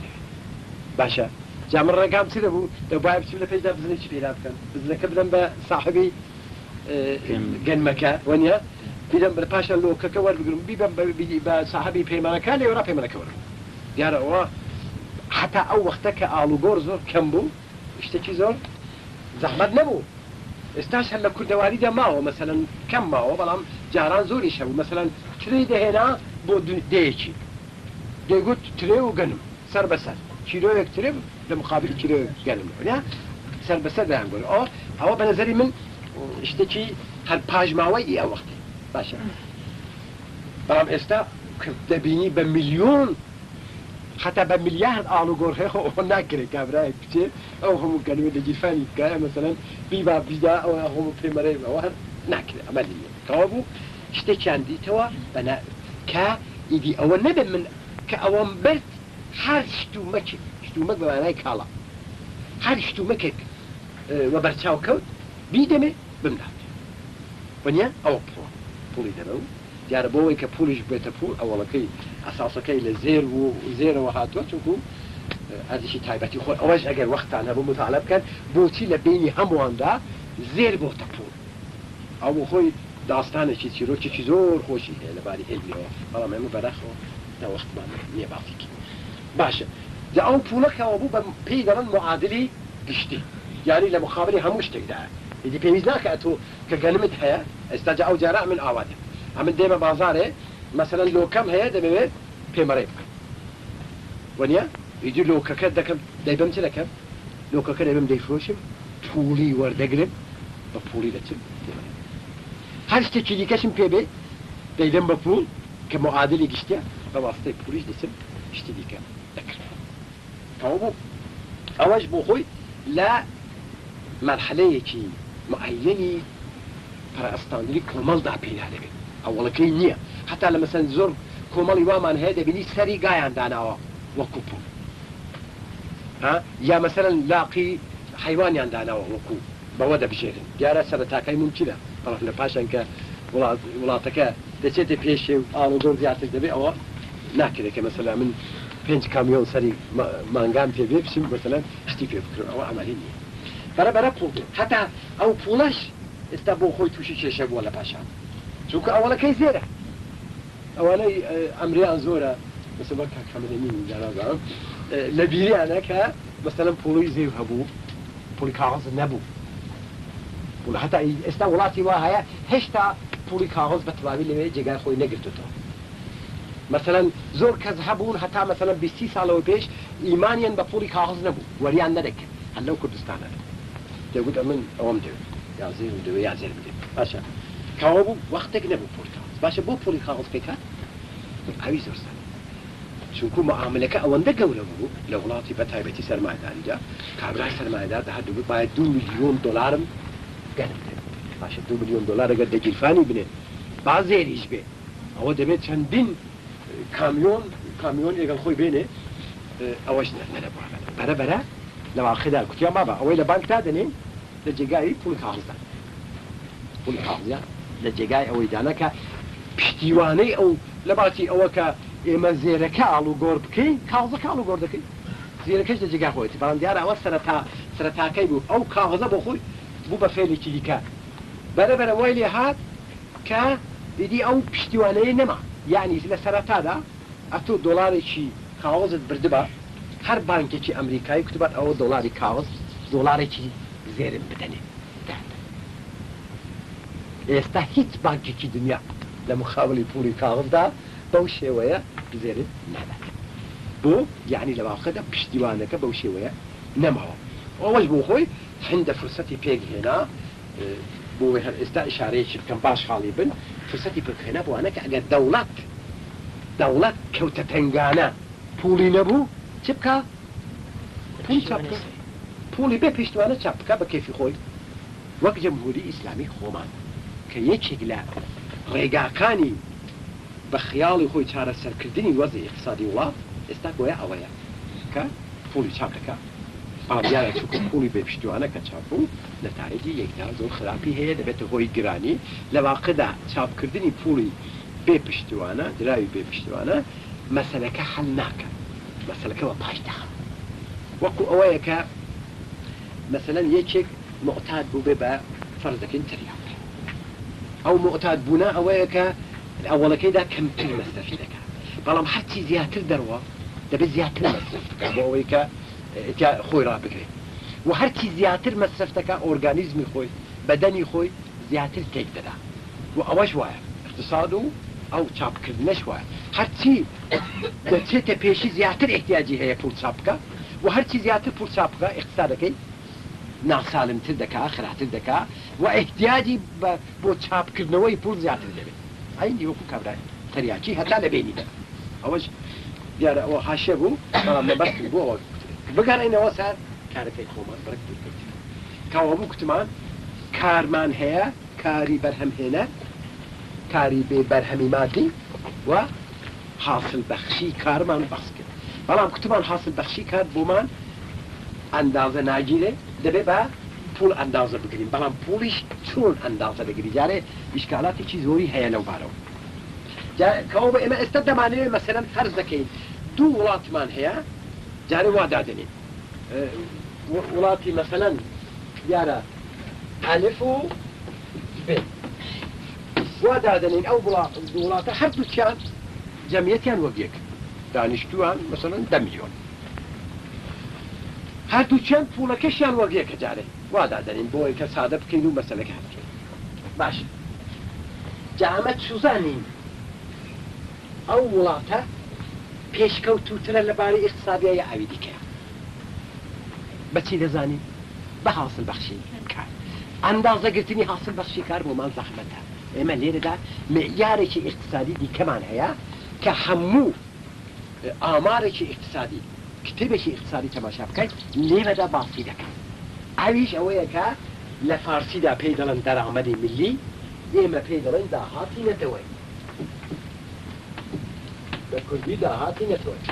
باشه جامر رقم سیده بود دبایم چی لپیش دب بزنی چی پیدا کن بزنک بدم به صاحبی گرم که ونیا بیدم بر پاشا لوکه که ور بگیرم با صاحبی پیمانه که لیورا پیمانه که ور دیاره او حتی او وقته که آلوگور زور کم بو اشتکی زور زحمت نبو استاش هلا کردواری ده ماو مثلا کم ماو بلام جاران زوری شبو مثلا تری ده هنا بو دیکی دیگوت تری و گنم سر بسر کیلو یک تری لمقابل کیلو گنم نه سر بسر ده هم گل او به نظری من اشتکی هر پاج ماوی ای وقتی باشه برام استا دبینی به میلیون حتی به میلیارد آلوگور خو نکره کبرای کچه او همو کلمه دجیفانی که مثلا بیبا بیدا او همو پیمره و هر نکره عملیه کابو شته چندی توا بنا که ایدی اول نبی من که اول برد هر شتومک به معنی کالا هر شتومک و برچاو کود بیدمه بمداد ونیا او پولی دارو دیار بوی که پولش بیت پول اولا کی اساسا کی لزیر و هاتو چونکو ازشی تایبتی خود اولش اگر وقت آنها بو مطالب کن بوتی لبینی هموان دا زیر بوت پول او خوی داستان چی رو چی زور خوشی لباری علمی و حالا مهمو برخو دا وقت من نیه باقی کی باشه دا اون پولا که او بو پیدران معادلی گشتی یعنی لمقابلی هموش تقدر ایدی پیویز نکه تو که گلمت هیا استجا او جراء من آواده عمل ديما بازاره مثلا لو كم هي دبي بيمريب ونيا يجي لو ككد كم دايبم تلكم لو ككد دايبم ديفروشم طولي وردقلب بطولي لتم هل تشتكي كشم بيبي دايبم بطول كمعادل يجشتيا بواسطة بوليس دسم اشتديك ذكر فهو أوج بوخوي لا مرحلة يجي معيني para استاندري كمال دا بينا دبي اولا كي نيه حتى لما مثلا زور كمال يوامان هيدا بني سري قايان دانا وكوبو ها يا مثلا لاقي حيوان ياندانا وكو بودا بشيرن جارة سرتاكاي ممكنة طرف نباشن ك ولاتك دچيت بيشي آلو دور زيارتك دبي او ناكده كمثلا من 5 كاميون سري مانغام في بيبسم مثلا اشتي في فكر او عملية برا بول حتى او بولاش استبو خوي توشي شيشب ولا باشا شوك اولا كي زيره اولا امريان زوره مثلا بك كاملين جنازه لبيري انا ك مثلا بولي زي هبو بولي كاغز نبو ولا حتى استولاتي وهاي هشتا بولي كاغز بتلاوي لي جيغا خوي نگرتو مثلا زور كذهبون حتى مثلا ب6 سال وبيش ايمانيا ببولي كاغز نبو وريان ندك هلو كردستان يقول امن اوم دو يا زين دو يا زين دو باشا كاوبو وقتك نبو بولي كاغز باشا بو بولي كاغز كيكا عايز ارسل شنكو معاملك اوان دقوله بو لولاتي بتايبتي سرمایه داری جا کابرای سرمایه دار ده دو باید 2 میلیون دلار گرفته باشه 2 میلیون دلار اگر دجیلفانی بینه بعض زیریش به او دمه چندین کامیون اگر خوی بینه اوش نه برا لو اخذها كنت يا بابا اويلا بانك تادني لجيغاي بول كاغز بول كاغز لە جێگای ئەوەی دانەکە پشتیوانەی ئەو لە باتی ئەوە کە ئێمە زێرەکە ئاڵ و گۆڕ بکەین کاغزەکە ئاڵ و گۆڕ دەکەین زیرەکەش لە جێگای خۆیەتی بەڵام دیارە ئەوە سەرەتاکەی بوو ئەو کاغزە بۆ خۆی بوو بە فێلێکی دیکە بەرەبەرە وای لێ هات کە دیدی ئەو پشتیوانەیە نەما یعنی لە سەرەتادا ئەتۆ دۆڵارێکی کاغزت بردبە هەر بانکێکی ئەمریکایی کوتبات ئەوە دۆڵاری کاغز دۆڵارێکی زێرم بدەنێ ئێستا هیچ بانکێکی دنیا لە مخاولی پوڵی کاغزدا بەو شێوەیە زێرت نادات بۆ یعنی لە واقعدا پشتیوانەکە بەو شێوەیە نەماوە ئەوەش بۆ خۆی هەندە فرسەتی پێکهێنا بۆ هەر ئێستا ئیشارەیەکی بکەم باش خاڵی بن فرسەتی پێکهێنا بۆوانە کە ئەگەر دەوڵەت کەوتە تەنگانە پوڵی نەبوو چ بکە پوڵی بێ پشتوانە چاپ بکە بە کێفی خۆی وەک جەمهوری ئیسلامی خۆمان کە یەکێک لە ڕێگاکانی بە خیاڵی خۆی چارەسەرکردنی وەزعی اقتصادی وڵات ئێستا گۆیا ئەوەیە کە پوڵی چاپ دەکە ئاریاە چووکە پوڵی بێ پشتوانە کە چاپ و نەتایجی یەکدا زۆر خراپی هەیە دەبێتە هۆی گرانی لە واقعدا چاپکردنی پوڵی بێ پشتوانە دراوی بێ پشتوانە مەسەلەکە حەل ناکە مەسەلەکەوە پاشدا وەکو ئەوەیە کە مەسەلەن یەکێک معتاد بوو بێ بە فەرزەکەین تریاق ئەو معتاد بوونا ئەوەیە کە ئەوڵەکەیدا کەمتر مەسرفی دەکات بەڵام هەرچی زیاتر دەڕوە دەبێت زیاتر مەسرف بکە بۆ ئەوەی کە خۆی ڕابگرێت و هەرچی زیاتر مەسرف دەکات ئۆرگانیزمی خۆی بەدەنی خۆی زیاتر تێک دەدا و ئەوەش وایە اقتصاد و ئەو چاپکردنەش وایە هەرچی دەچێتە پێشی زیاتر احتیاجی هەیە پوڵ چاپ بکە و هەرچی زیاتر پوڵ چاپ بکە اقتصادەکەی ناسالمتر دەکات خراپتر دەکات و احتیاجی بۆ چاپکردنەوەی پوڵ زیاتر دەبێت ئەینی وەکو کابرای تەریاکی هەتا لە بینی دە ئەوەش دیارە ئەوە حاشیە بوو بەڵام لەبەر بوو ئەوە بگەڕێنەوە سەر کارەکەی خۆمان بەرەکتر کرد کاوە بوو کوتمان کارمان هەیە کاری بەرهەمهێنە کاری بێ بەرهەمی مادی و حاصل بەخشی کارمان بەس کرد بەڵام کوتمان حاصل بەخشی کار بۆمان ئەندازە ناگیرێ دەبێت بە پوڵ ئەندازە بگرین بەڵام پوڵیش چۆن ئەندازە دەگری جارێ ئیشکالاتێکی زۆری هەیە لەو بارەوە کەەوە بە ئێمە ئێستا دەمانەوێت مەسەلەن فەرز دەکەین دوو وڵاتمان هەیە جارێ وا دادنین وڵاتی مەسەلەن دیارە ئەلف و ب وا دادنین ئەو وڵاتە هەردووکیان جەمیەتیان وەک یەک دانیشتووان مەسەلەن 10 میلیۆن هەردووچەند پوڵەکەشیان وەک یەکە جارێ وا دادنین بۆ ئەوەی کە سادە بکەین و مەسەلەکە هەڵ بکەین باشە جامە سوزانین ئەو وڵاتە پێشکەوتووترە لەبارەی ئیقتصادیە یا ئەوی دیکە بەچی دەزانین بە حاصل بەخشی کار ئەندازەگرتنی حاصل بەخشی کار بۆمان زەحمەتە ئێمە لێرەدا معیارێکی ئیقتصادی دیکەمان هەیە کە هەموو ئامارێکی ئیقتصادی کتێبێکی ئیقتصادی تەماشا بکەیت لێرەدا باسی دەکەن ئەویش ئەوەیە کە لە فارسیدا پێی دەڵێن دەرامەدی ملی ئێمە پێی دەڵێن داهاتی نەتەوەی بە کوردی داهاتی نەتەوەی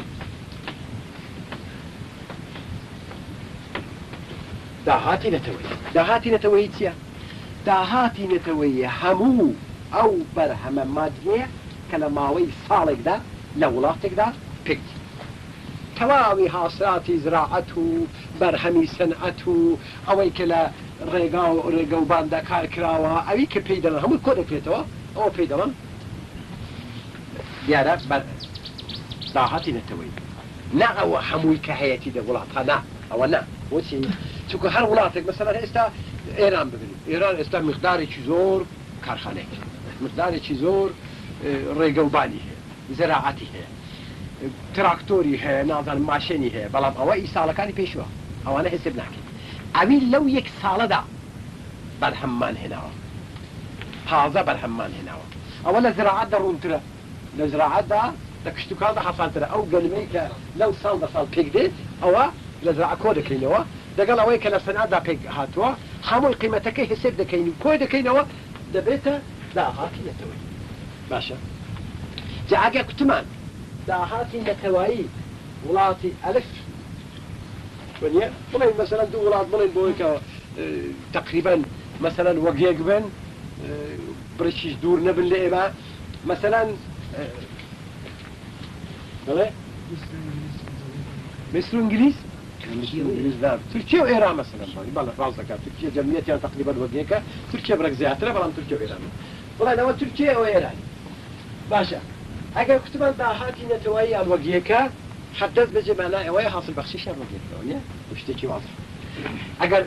داهاتی نەتەوەی چییە؟ داهاتی نەتەوەی هەموو ئەو بەرهەمە مادیەیە کە لە ماوەی ساڵێکدا لە وڵاتێکدا پێک تەواوی حاصلاتی زراعەت و بەرهەمی سەنعەت و ئەوەی کە لە ڕێگە و باندا کار کراوە ئەوی کە پێی دەڵێن هەمووی کۆ دەکرێتەوە ئەوە پێی دەڵێن دیارە داهاتی نەتەوەی نا ئەوە هەمووی کە هەیەی لە وڵاتە نا ئەوە نا بۆچی چونکە هەر وڵاتێک مەسەلەن ئێستا ئێران ببینید ئێران ئێستا مقدارێکی زۆر کارخانەیە مقدارێکی زۆر ڕێگەوبانی هەیە زراعەتی هەیە تراکتۆری هەیە نازانم ماشێنی هەیە بەڵام ئەوە ئیساڵەکانی پێشوە ئەوانە حسب ناکەین ئەوی لەو یەک ساڵەدا بەرهەممان هێناوە تازە بەرهەممان هێناوە ئەوە لە زراعەتدا ڕوونترە لە زراعەتدا لە کشتتوکاندا حەسانترە ئەو گەلمەی کە لەو ساڵ بە ساڵ پێک دێت ئەوە لە زراعە کۆ دەکەینەوە لەگەڵ ئەوەی کە لە سەنعەتدا پێک هاتووە هەمووی قیمەتەکەی حساب دەکەین و کۆی دەکەینەوە دەبێتە داهاتی نەتەوەی باشە جا ئەگەر کوتمان داهاتی نەتەوایی وڵاتی ئەلف بڵێن مەسەلەن دوو وڵات بڵێن بۆی کە تقریبا مەسەلەن وەک یەک بن برشیش دور نبن لئیما مثلا بله مصر وانجليز لا تركيا وايران مثلا بالله فازك تركيا جمعيتها تقريبا وقيكا تركيا برك زياتره بلان تركيا وايران والله انا تركيا وايران باشا اگر كتبان داهاتي نتوي الوقيكا حدث بجمالا اوي حاصل بخشيش الوقيكا يعني وشتكي واضح اگر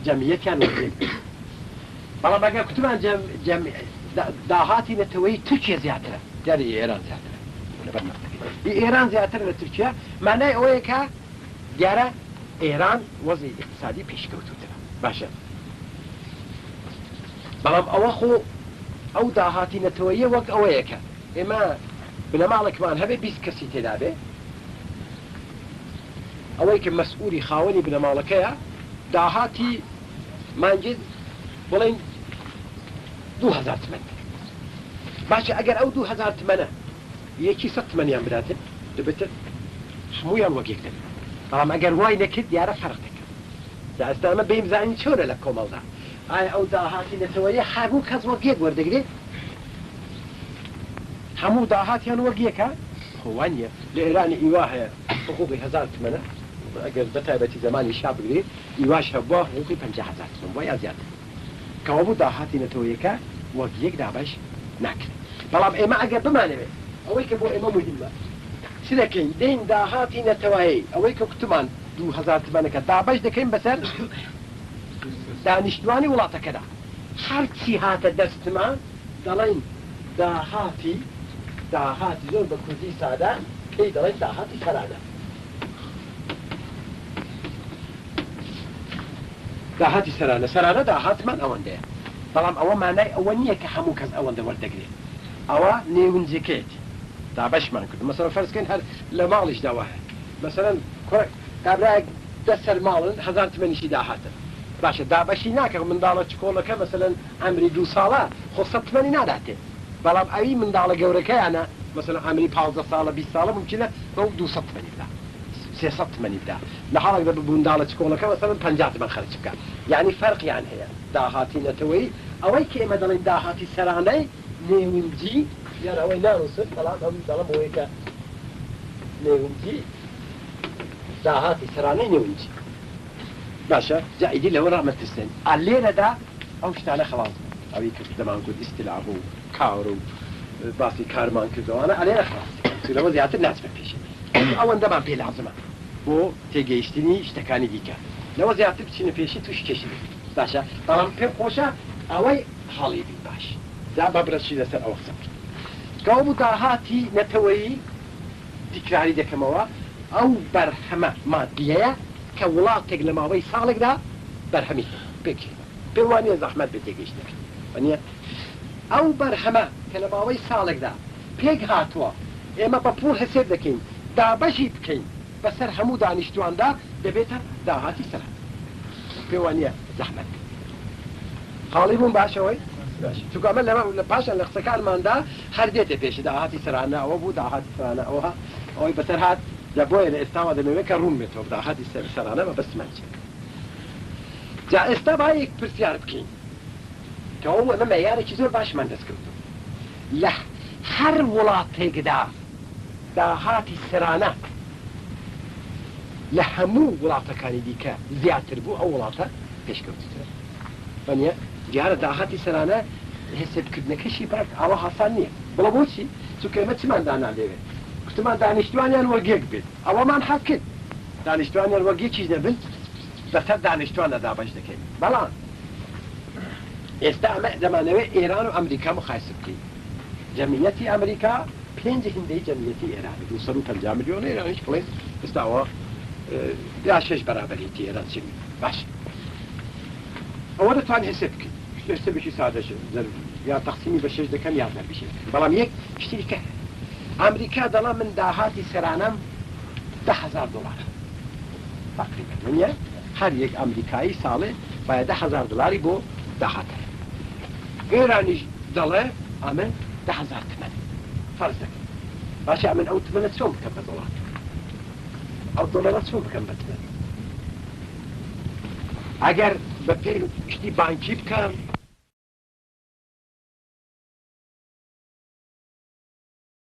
جمعيتها الوقيكا بلان اگر كتبان داهاتي نتوي تركيا زياتره يعني ايران زياتره ايران زياتره لتركيا معناه اويكا دیاره ایران وضع اقتصادی پیشکەوتووترە باشە بەڵام ئەوە خۆ ئەو داهاتینەتەوەیە وەک ئەوەیەکە ئێمە بنەماڵێکمان هەبێ 20 کەسی تێدا بێ ئەوەی کە مەسئولی خاوەنی بنەماڵەکەیە داهاتی مانجد بڵێن 2000 تمەن باشە ئەگەر ئەو 2000 تمەنە یەکی 100 تمەنیان بداتن دەبێتە هەموویان وەک یەک دەبێت بەڵام ئەگەر وای نەکرد دیارە فەرق دەکەن جا ئێستا ئەمە بێمزانی چۆنە لە کۆمەڵدا ئایا ئەو داهاتینەتەوەیە هەموو کەس وەک یەک وەردەگرێت هەموو داهاتیان وەک یەکە خۆوان نیە لە ئێرانی ئیوا هەیە حقوقی 1000 تمەنە ئەگەر بەتایبەتی زمانی شا بگرێت ئیواش هەبووە حقوقی 50000 تمەن وای زیاتر کەوا بوو داهاتینەتەوەیەکە وەک یەک دابەش ناکرێت بەڵام ئێمە ئەگەر بمانەوێت ئەوەی کە بۆ ئێمە مهمە چ دەکەین دێن داهاتینەتەوەیە ئەوەی کە کوتمان 2000 تمەنەکە دابەش دەکەین بەسەر دانیشتوانی وڵاتەکەدا هەرچی هاتە دەستمان دەڵێن داهاتی زۆر بە کوردی سادە پێی دەڵێن داهاتی سەرانە داهاتی سەرانە داهاتمان ئەوەندەیە بەڵام ئەوە مانای ئەوە نییە کە هەموو کەس ئەوەندە وەردەگرێت ئەوە نێونجەکەیت دابەشمان کرد مثلا فەرزکەین هەر لە ماڵیش داوە مثلا کابراایەک دەسەر ماڵن 1000 تمەنیشی داهاتن باشە دابەشی ناکە منداڵە چکۆڵەکە مثلا ئەمری 2 ساڵە خۆ 100 تمەنی ناداتێ بەڵام ئەوی منداڵە گەورەکەیانە مثلا ئەمری 15 ساڵە 20 ساڵە ممکنە بەو 200 تمەنی بدا 300 تمەنی بدا لە حاڵێکدا بە منداڵە چکۆڵەکە مثلا 50 تمەن خەرج بکات یعنی فەرقیان هەیە داهاتینەتەوەی ئەوەی کە ئێمە دەڵێن داهاتی سەرانەی نێونجی یان ئەوەی نانووسن بەڵام ئەم دەڵم ئەوەی کە نێونجی داهاتی سەرانەی نێونجی باشە جائیدی لەوە ڕامەترسێن لێرەدا ئەو شتانە خەڵاز ئەوەی کە دەمان گوت ئیستیلا بوو کار و باسی کارمان کردەوەوانە ئەلێرە خەڵاز لەوە زیاتر ناچمە پێشێ ئەوەندەمان پێ لازمە بۆ تێگەیشتنی شتەکانی دیکە لەوە زیاتر بچینە پێشی توش کێشی باشە بەڵام پێم خۆشە ئەوەی هەڵی بین باش جا بە برەشی لەسەر ئەوە قسە کەوا بوو داهاتی نەتەوەیی تیکراری دەکەمەوە ئەو بەرهەمە مادیەیە کە وڵاتێک لە ماوەی ساڵێکدا بەرهەمی پێکرێت پێم وانییە زەحمەت بێت تێگەیشتەکە وانییە ئەو بەرهەمە کە لە ماوەی ساڵێکدا پێک هاتووە ئێمە بە پوڵ حسێب دەکەین دابەشی بکەین بەسەر هەموو دانیشتواندا دەبێتە داهاتی سەر پێم وانییە زەحمەت حاڵی بووم باشەوەی چونکە ئەمە لە پاشان لە قسەکانماندا هەر دێتە پێشی داهاتی سەرانە ئەوە بوو داهاتی سەرانە ئەوها ئەوەی بەسەر هات جا بۆیە لە ئێستاوا دەمەوێت کە ڕوون بێتەوە داهاتی سەرانە بە بەستمان چێت جا ئێستا با یەک پرسیار بکەین کە ئەو ئەمە مەیارێکی زۆر باشمان دەستکردو لە هەر وڵاتێکدا داهاتی سەرانە لە هەموو وڵاتەکانی دیکە زیاتر بوو ئەو وڵاتە پێشکەوتووترە وانییە دیارە داهاتی سەرانە حسێبکردنەکەشی بەرەک ئەوە هاسان نییە بڵە بۆچی چونکە ئێمە چمان دانالێوێت گوتمان دانیشتوانیان وەرگێک بێت ئەوەمان حەق کرد دانیشتوانیان وەرگێکی دەبن بەسەر دانیشتوانە دابەش دەکەین بەڵام ئێستا ئەمە دەمانەوێت ئێران و ئەمریکا مقایسە بکەین جەمیەتی ئەمریکا 5 هندەی جەمیەتی ئێرانی 250 ملیۆن ئێرانیش بڵێن ئێستاوە یا 6 بەرابەریتی ئێران چمی باش ئەوە دەتوان حسێب بکەین حسێبێکی سادەشە یا تەقسیمی بە 6 دەکەم یا دەربیشێ بەڵام یەک شتی کە ئەمریکا دەڵام من داهاتی سەرانەم $10,000 تقریبا منە هەر یەک ئەمریکایی ساڵێ باید $10,000 بۆ داهاتە ئێرانیش دەڵێ ئەمن 10,000 تمەن فەرز دەکەم باشە من ئەو تمەنە چۆن بکەم بە دۆڵار ئەو دۆڵەرە چۆن بکەم بە تمەن ئەگەر بە پێی شتی بانکی بکەم